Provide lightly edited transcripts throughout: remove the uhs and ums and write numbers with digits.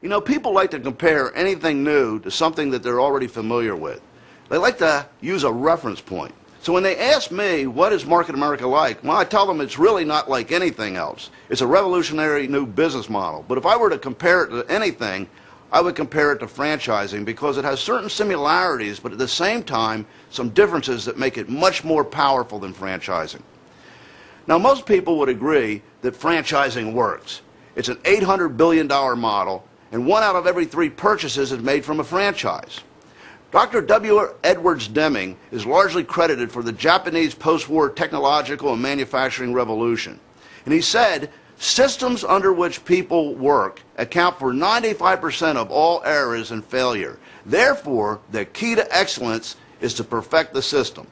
You know, people like to compare anything new to something that they're already familiar with. They like to use a reference point. So when they ask me, what is Market America like? Well, I tell them it's really not like anything else. It's a revolutionary new business model. But if I were to compare it to anything, I would compare it to franchising because it has certain similarities, but at the same time, some differences that make it much more powerful than franchising. Now, most people would agree that franchising works. It's an $800 billion model, and 1 out of every 3 purchases is made from a franchise. Dr. W. Edwards Deming is largely credited for the Japanese post-war technological and manufacturing revolution. And he said, systems under which people work account for 95% of all errors and failure. Therefore, the key to excellence is to perfect the system.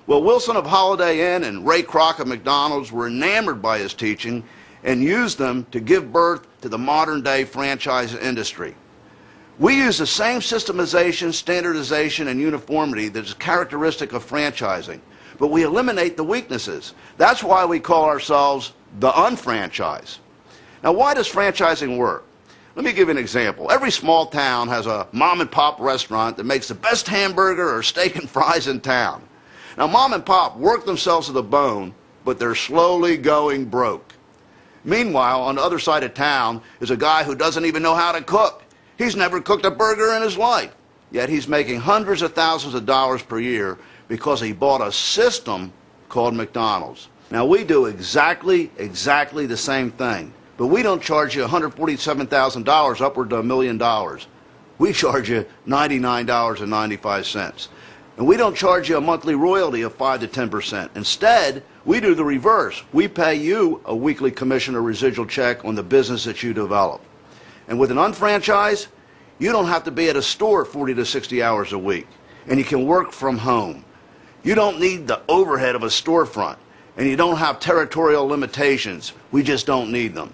Well, Wilson of Holiday Inn and Ray Kroc of McDonald's were enamored by his teaching and used them to give birth to the modern-day franchise industry. We use the same systemization, standardization, and uniformity that is characteristic of franchising, but we eliminate the weaknesses. That's why we call ourselves the Unfranchise. Now, why does franchising work? Let me give you an example. Every small town has a mom-and-pop restaurant that makes the best hamburger or steak and fries in town. Now, mom and pop work themselves to the bone, but they're slowly going broke. Meanwhile, on the other side of town is a guy who doesn't even know how to cook. He's never cooked a burger in his life, yet he's making hundreds of thousands of dollars per year because he bought a system called McDonald's. Now, we do exactly the same thing, but we don't charge you $147,000 upward to $1 million. We charge you $99.95. And we don't charge you a monthly royalty of 5 to 10%. Instead, we do the reverse. We pay you a weekly commission or residual check on the business that you develop. And with an unfranchise, you don't have to be at a store 40 to 60 hours a week. And you can work from home. You don't need the overhead of a storefront. And you don't have territorial limitations. We just don't need them.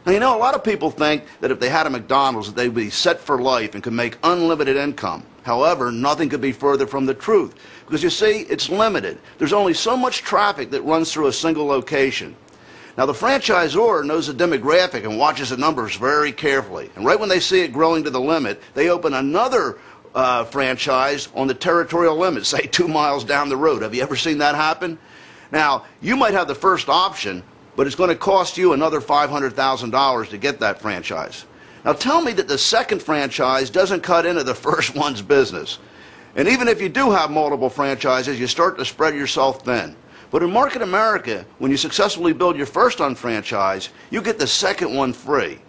Now, you know, a lot of people think that if they had a McDonald's, that they'd be set for life and could make unlimited income. However, nothing could be further from the truth. Because you see, it's limited. There's only so much traffic that runs through a single location. Now, the franchisor knows the demographic and watches the numbers very carefully. And right when they see it growing to the limit, they open another franchise on the territorial limit, say 2 miles down the road. Have you ever seen that happen? Now, you might have the first option, but it's going to cost you another $500,000 to get that franchise. Now, tell me that the second franchise doesn't cut into the first one's business. And even if you do have multiple franchises, you start to spread yourself thin. But in Market America, when you successfully build your first unfranchise, you get the second one free.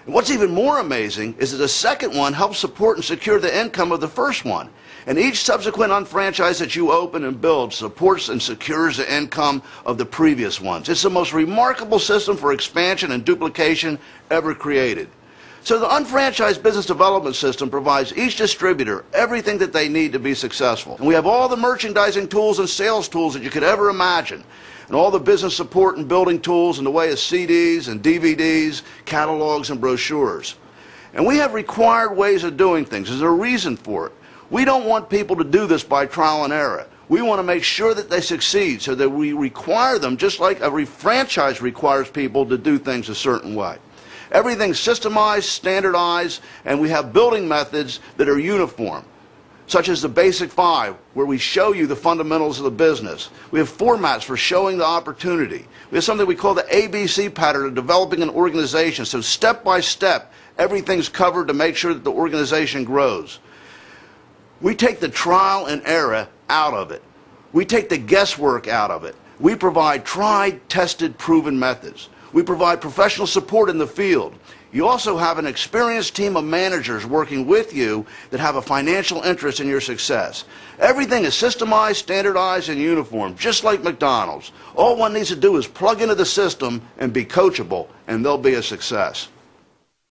And what's even more amazing is that the second one helps support and secure the income of the first one. And each subsequent unfranchise that you open and build supports and secures the income of the previous ones. It's the most remarkable system for expansion and duplication ever created. So the unfranchised business development system provides each distributor everything that they need to be successful. And we have all the merchandising tools and sales tools that you could ever imagine. And all the business support and building tools in the way of CDs and DVDs, catalogs and brochures. And we have required ways of doing things. There's a reason for it. We don't want people to do this by trial and error. We want to make sure that they succeed so that we require them just like a franchise requires people to do things a certain way. Everything's systemized, standardized, and we have building methods that are uniform, such as the Basic 5, where we show you the fundamentals of the business. We have formats for showing the opportunity. We have something we call the ABC pattern of developing an organization. So step by step, everything's covered to make sure that the organization grows. We take the trial and error out of it. We take the guesswork out of it. We provide tried, tested, proven methods. We provide professional support in the field. You also have an experienced team of managers working with you that have a financial interest in your success. Everything is systemized, standardized, and uniform, just like McDonald's. All one needs to do is plug into the system and be coachable, and they'll be a success.